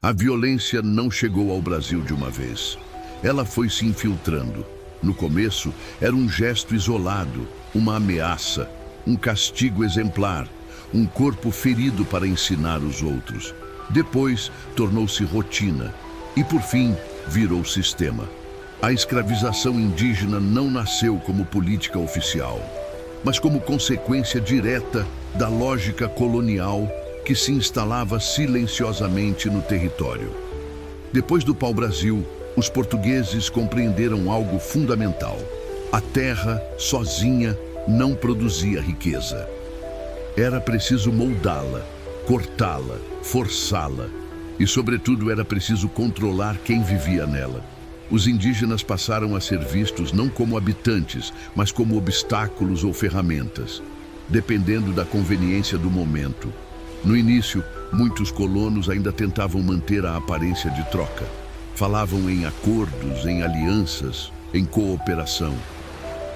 A violência não chegou ao Brasil de uma vez. Ela foi se infiltrando. No começo, era um gesto isolado, uma ameaça, um castigo exemplar, um corpo ferido para ensinar os outros. Depois, tornou-se rotina e, por fim, virou sistema. A escravização indígena não nasceu como política oficial, mas como consequência direta da lógica colonial que se instalava silenciosamente no território. Depois do pau-brasil, os portugueses compreenderam algo fundamental. A terra, sozinha, não produzia riqueza. Era preciso moldá-la, cortá-la, forçá-la. E, sobretudo, era preciso controlar quem vivia nela. Os indígenas passaram a ser vistos não como habitantes, mas como obstáculos ou ferramentas, dependendo da conveniência do momento. No início, muitos colonos ainda tentavam manter a aparência de troca. Falavam em acordos, em alianças, em cooperação.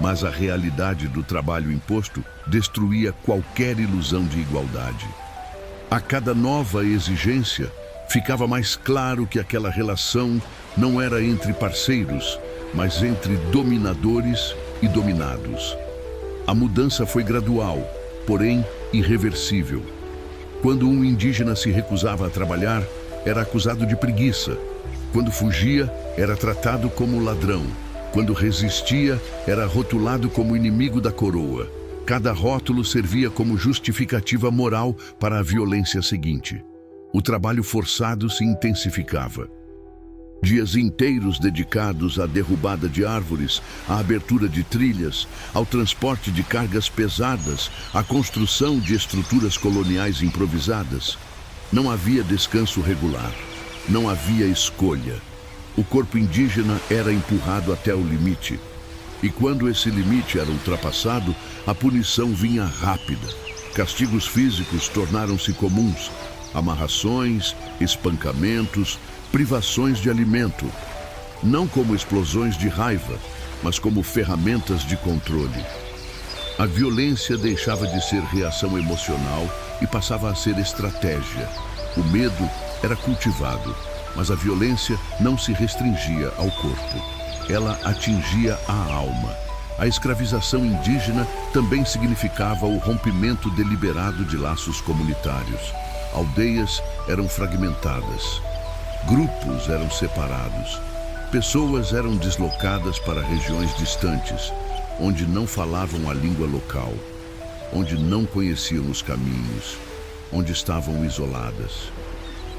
Mas a realidade do trabalho imposto destruía qualquer ilusão de igualdade. A cada nova exigência, ficava mais claro que aquela relação não era entre parceiros, mas entre dominadores e dominados. A mudança foi gradual, porém irreversível. Quando um indígena se recusava a trabalhar, era acusado de preguiça. Quando fugia, era tratado como ladrão. Quando resistia, era rotulado como inimigo da coroa. Cada rótulo servia como justificativa moral para a violência seguinte. O trabalho forçado se intensificava. Dias inteiros dedicados à derrubada de árvores, à abertura de trilhas, ao transporte de cargas pesadas, à construção de estruturas coloniais improvisadas. Não havia descanso regular, não havia escolha. O corpo indígena era empurrado até o limite. E quando esse limite era ultrapassado, a punição vinha rápida. Castigos físicos tornaram-se comuns. Amarrações, espancamentos, privações de alimento. Não como explosões de raiva, mas como ferramentas de controle. A violência deixava de ser reação emocional e passava a ser estratégia. O medo era cultivado, mas a violência não se restringia ao corpo. Ela atingia a alma. A escravização indígena também significava o rompimento deliberado de laços comunitários. Aldeias eram fragmentadas. Grupos eram separados. Pessoas eram deslocadas para regiões distantes, onde não falavam a língua local, onde não conheciam os caminhos, onde estavam isoladas.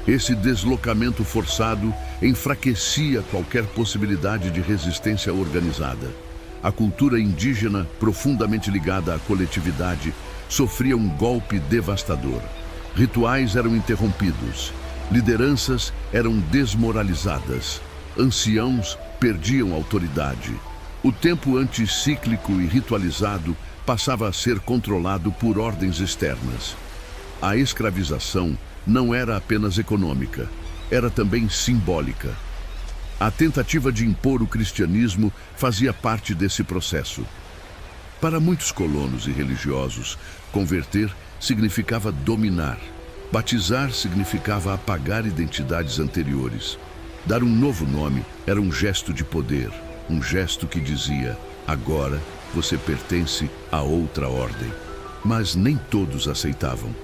Esse deslocamento forçado enfraquecia qualquer possibilidade de resistência organizada. A cultura indígena, profundamente ligada à coletividade, sofria um golpe devastador. Rituais eram interrompidos, lideranças eram desmoralizadas, anciãos perdiam autoridade. O tempo anticíclico e ritualizado passava a ser controlado por ordens externas. A escravização não era apenas econômica, era também simbólica. A tentativa de impor o cristianismo fazia parte desse processo. Para muitos colonos e religiosos, converter significava dominar. Batizar significava apagar identidades anteriores. Dar um novo nome era um gesto de poder, um gesto que dizia: agora você pertence a outra ordem. Mas nem todos aceitavam.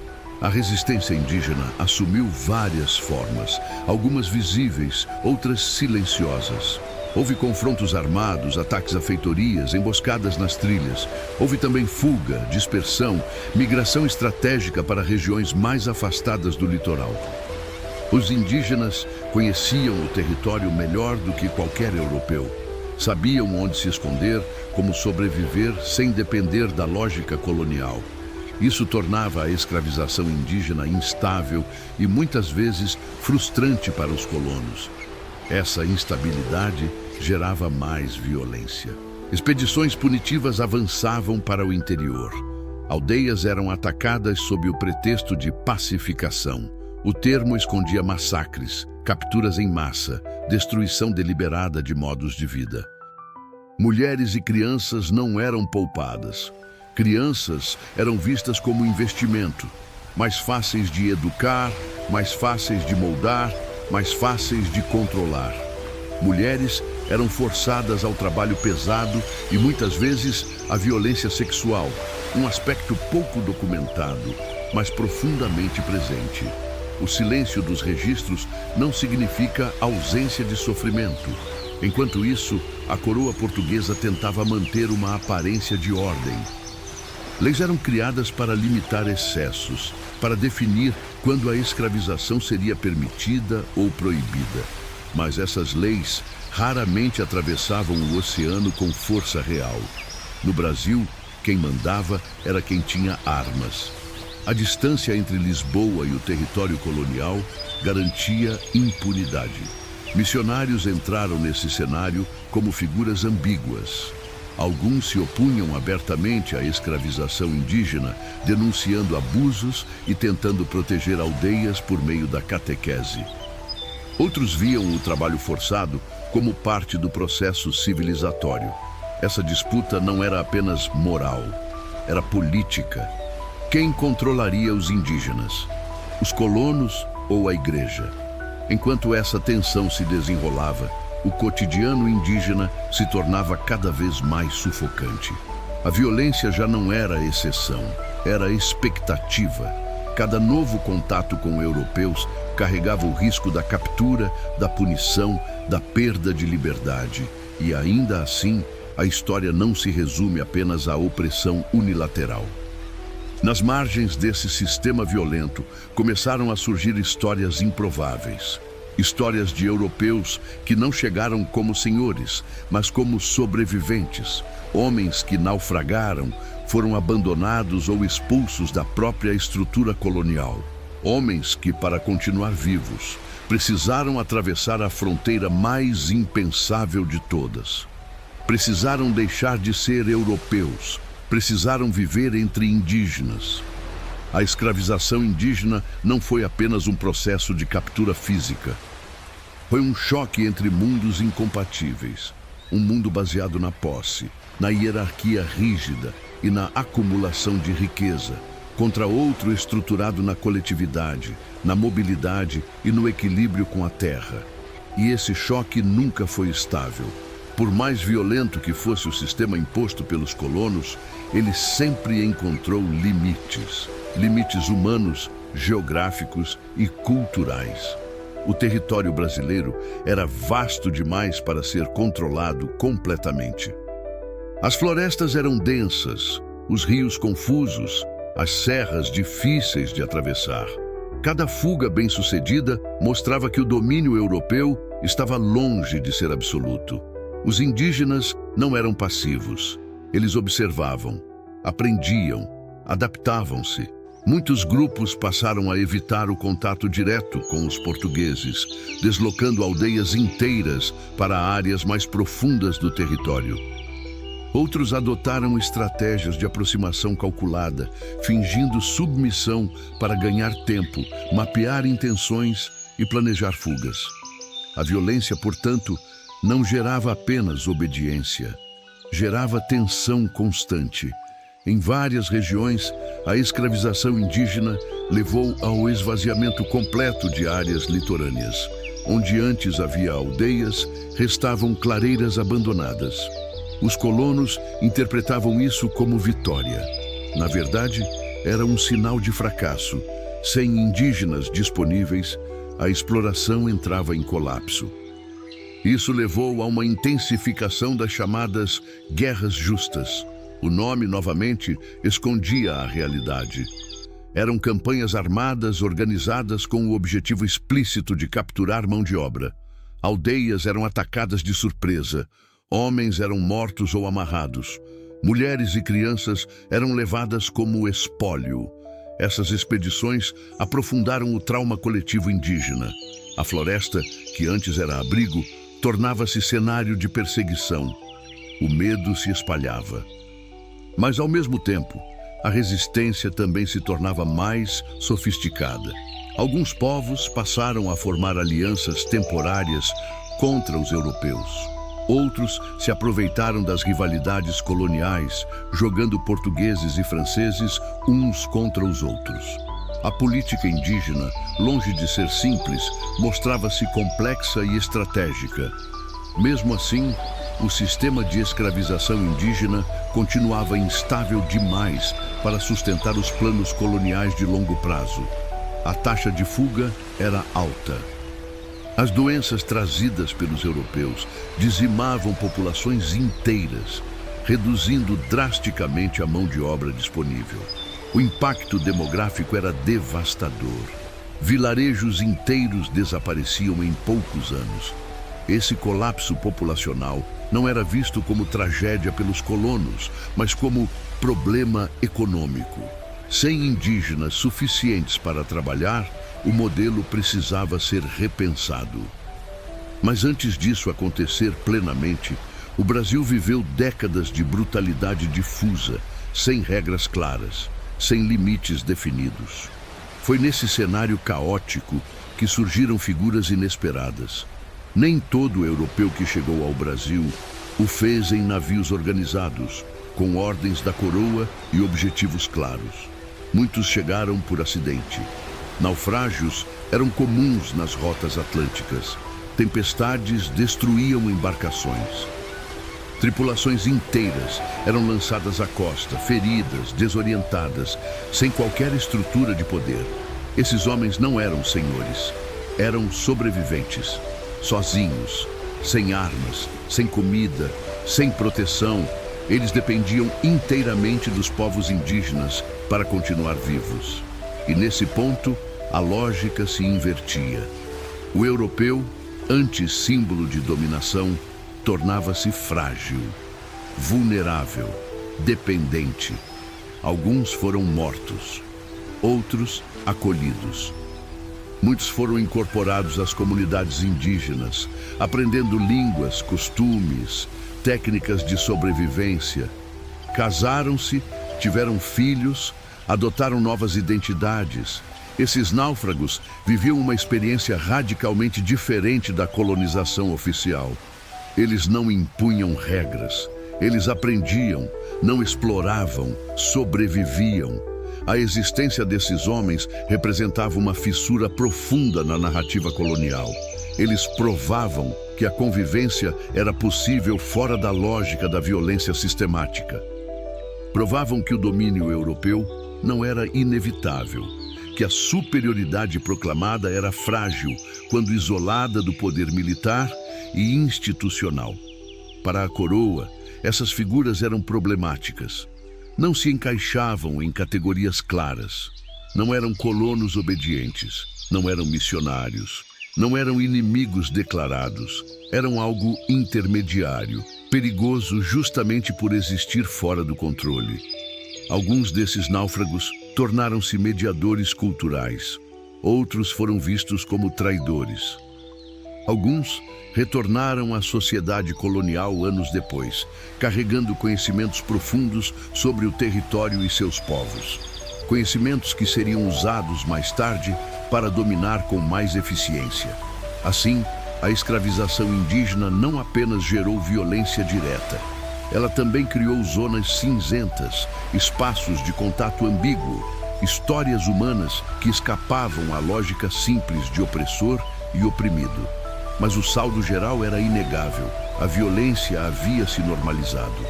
A resistência indígena assumiu várias formas, algumas visíveis, outras silenciosas. Houve confrontos armados, ataques a feitorias, emboscadas nas trilhas. Houve também fuga, dispersão, migração estratégica para regiões mais afastadas do litoral. Os indígenas conheciam o território melhor do que qualquer europeu. Sabiam onde se esconder, como sobreviver sem depender da lógica colonial. Isso tornava a escravização indígena instável e muitas vezes frustrante para os colonos. Essa instabilidade gerava mais violência. Expedições punitivas avançavam para o interior. Aldeias eram atacadas sob o pretexto de pacificação. O termo escondia massacres, capturas em massa, destruição deliberada de modos de vida. Mulheres e crianças não eram poupadas. Crianças eram vistas como investimento, mais fáceis de educar, mais fáceis de moldar, mais fáceis de controlar. Mulheres eram forçadas ao trabalho pesado e muitas vezes à violência sexual, um aspecto pouco documentado, mas profundamente presente. O silêncio dos registros não significa ausência de sofrimento. Enquanto isso, a coroa portuguesa tentava manter uma aparência de ordem. Leis eram criadas para limitar excessos, para definir quando a escravização seria permitida ou proibida. Mas essas leis raramente atravessavam o oceano com força real. No Brasil, quem mandava era quem tinha armas. A distância entre Lisboa e o território colonial garantia impunidade. Missionários entraram nesse cenário como figuras ambíguas. Alguns se opunham abertamente à escravização indígena, denunciando abusos e tentando proteger aldeias por meio da catequese. Outros viam o trabalho forçado como parte do processo civilizatório. Essa disputa não era apenas moral, era política. Quem controlaria os indígenas? Os colonos ou a igreja? Enquanto essa tensão se desenrolava, o cotidiano indígena se tornava cada vez mais sufocante. A violência já não era exceção, era expectativa. Cada novo contato com europeus carregava o risco da captura, da punição, da perda de liberdade. E ainda assim, a história não se resume apenas à opressão unilateral. Nas margens desse sistema violento, começaram a surgir histórias improváveis. Histórias de europeus que não chegaram como senhores, mas como sobreviventes. Homens que naufragaram, foram abandonados ou expulsos da própria estrutura colonial. Homens que, para continuar vivos, precisaram atravessar a fronteira mais impensável de todas. Precisaram deixar de ser europeus, precisaram viver entre indígenas. A escravização indígena não foi apenas um processo de captura física. Foi um choque entre mundos incompatíveis. Um mundo baseado na posse, na hierarquia rígida e na acumulação de riqueza, contra outro estruturado na coletividade, na mobilidade e no equilíbrio com a terra. E esse choque nunca foi estável. Por mais violento que fosse o sistema imposto pelos colonos, ele sempre encontrou limites. Limites humanos, geográficos e culturais. O território brasileiro era vasto demais para ser controlado completamente. As florestas eram densas, os rios confusos, as serras difíceis de atravessar. Cada fuga bem-sucedida mostrava que o domínio europeu estava longe de ser absoluto. Os indígenas não eram passivos. Eles observavam, aprendiam, adaptavam-se. Muitos grupos passaram a evitar o contato direto com os portugueses, deslocando aldeias inteiras para áreas mais profundas do território. Outros adotaram estratégias de aproximação calculada, fingindo submissão para ganhar tempo, mapear intenções e planejar fugas. A violência, portanto, não gerava apenas obediência, gerava tensão constante. Em várias regiões, a escravização indígena levou ao esvaziamento completo de áreas litorâneas. Onde antes havia aldeias, restavam clareiras abandonadas. Os colonos interpretavam isso como vitória. Na verdade, era um sinal de fracasso. Sem indígenas disponíveis, a exploração entrava em colapso. Isso levou a uma intensificação das chamadas guerras justas. O nome, novamente, escondia a realidade. Eram campanhas armadas organizadas com o objetivo explícito de capturar mão de obra. Aldeias eram atacadas de surpresa. Homens eram mortos ou amarrados. Mulheres e crianças eram levadas como espólio. Essas expedições aprofundaram o trauma coletivo indígena. A floresta, que antes era abrigo, tornava-se cenário de perseguição. O medo se espalhava. Mas, ao mesmo tempo, a resistência também se tornava mais sofisticada. Alguns povos passaram a formar alianças temporárias contra os europeus. Outros se aproveitaram das rivalidades coloniais, jogando portugueses e franceses uns contra os outros. A política indígena, longe de ser simples, mostrava-se complexa e estratégica. Mesmo assim, o sistema de escravização indígena continuava instável demais para sustentar os planos coloniais de longo prazo. A taxa de fuga era alta. As doenças trazidas pelos europeus dizimavam populações inteiras, reduzindo drasticamente a mão de obra disponível. O impacto demográfico era devastador. Vilarejos inteiros desapareciam em poucos anos. Esse colapso populacional não era visto como tragédia pelos colonos, mas como problema econômico. Sem indígenas suficientes para trabalhar, o modelo precisava ser repensado. Mas antes disso acontecer plenamente, o Brasil viveu décadas de brutalidade difusa, sem regras claras, sem limites definidos. Foi nesse cenário caótico que surgiram figuras inesperadas. Nem todo europeu que chegou ao Brasil o fez em navios organizados, com ordens da coroa e objetivos claros. Muitos chegaram por acidente. Naufrágios eram comuns nas rotas atlânticas. Tempestades destruíam embarcações. Tripulações inteiras eram lançadas à costa, feridas, desorientadas, sem qualquer estrutura de poder. Esses homens não eram senhores, eram sobreviventes, sozinhos, sem armas, sem comida, sem proteção. Eles dependiam inteiramente dos povos indígenas para continuar vivos. E nesse ponto, a lógica se invertia. O europeu, antes símbolo de dominação, tornava-se frágil, vulnerável, dependente. Alguns foram mortos, outros acolhidos. Muitos foram incorporados às comunidades indígenas, aprendendo línguas, costumes, técnicas de sobrevivência. Casaram-se, tiveram filhos, adotaram novas identidades. Esses náufragos viviam uma experiência radicalmente diferente da colonização oficial. Eles não impunham regras, eles aprendiam, não exploravam, sobreviviam. A existência desses homens representava uma fissura profunda na narrativa colonial. Eles provavam que a convivência era possível fora da lógica da violência sistemática. Provavam que o domínio europeu não era inevitável, que a superioridade proclamada era frágil quando isolada do poder militar e institucional. Para a coroa, essas figuras eram problemáticas. Não se encaixavam em categorias claras. Não eram colonos obedientes, não eram missionários, não eram inimigos declarados. Eram algo intermediário, perigoso justamente por existir fora do controle. Alguns desses náufragos tornaram-se mediadores culturais. Outros foram vistos como traidores. Alguns retornaram à sociedade colonial anos depois, carregando conhecimentos profundos sobre o território e seus povos. Conhecimentos que seriam usados mais tarde para dominar com mais eficiência. Assim, a escravização indígena não apenas gerou violência direta, ela também criou zonas cinzentas, espaços de contato ambíguo, histórias humanas que escapavam à lógica simples de opressor e oprimido. Mas o saldo geral era inegável. A violência havia se normalizado.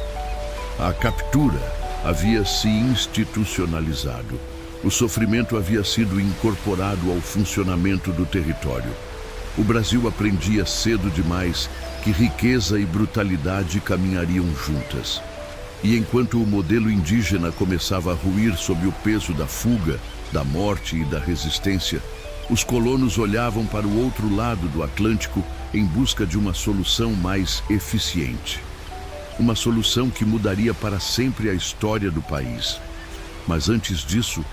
A captura havia se institucionalizado. O sofrimento havia sido incorporado ao funcionamento do território. O Brasil aprendia cedo demais que riqueza e brutalidade caminhariam juntas. E enquanto o modelo indígena começava a ruir sob o peso da fuga, da morte e da resistência, os colonos olhavam para o outro lado do Atlântico em busca de uma solução mais eficiente. Uma solução que mudaria para sempre a história do país. Mas antes disso,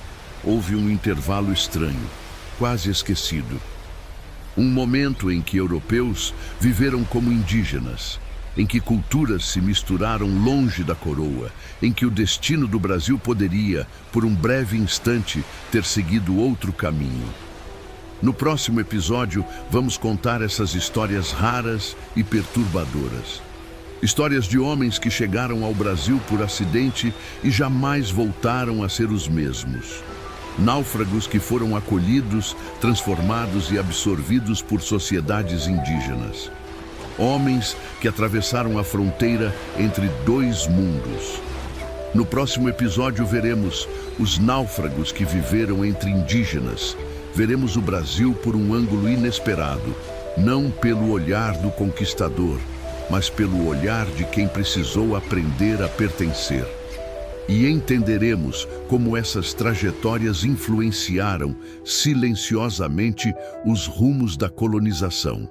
houve um intervalo estranho, quase esquecido. Um momento em que europeus viveram como indígenas, em que culturas se misturaram longe da coroa, em que o destino do Brasil poderia, por um breve instante, ter seguido outro caminho. No próximo episódio, vamos contar essas histórias raras e perturbadoras. Histórias de homens que chegaram ao Brasil por acidente e jamais voltaram a ser os mesmos. Náufragos que foram acolhidos, transformados e absorvidos por sociedades indígenas. Homens que atravessaram a fronteira entre dois mundos. No próximo episódio veremos os náufragos que viveram entre indígenas. Veremos o Brasil por um ângulo inesperado, não pelo olhar do conquistador, mas pelo olhar de quem precisou aprender a pertencer. E entenderemos como essas trajetórias influenciaram silenciosamente os rumos da colonização.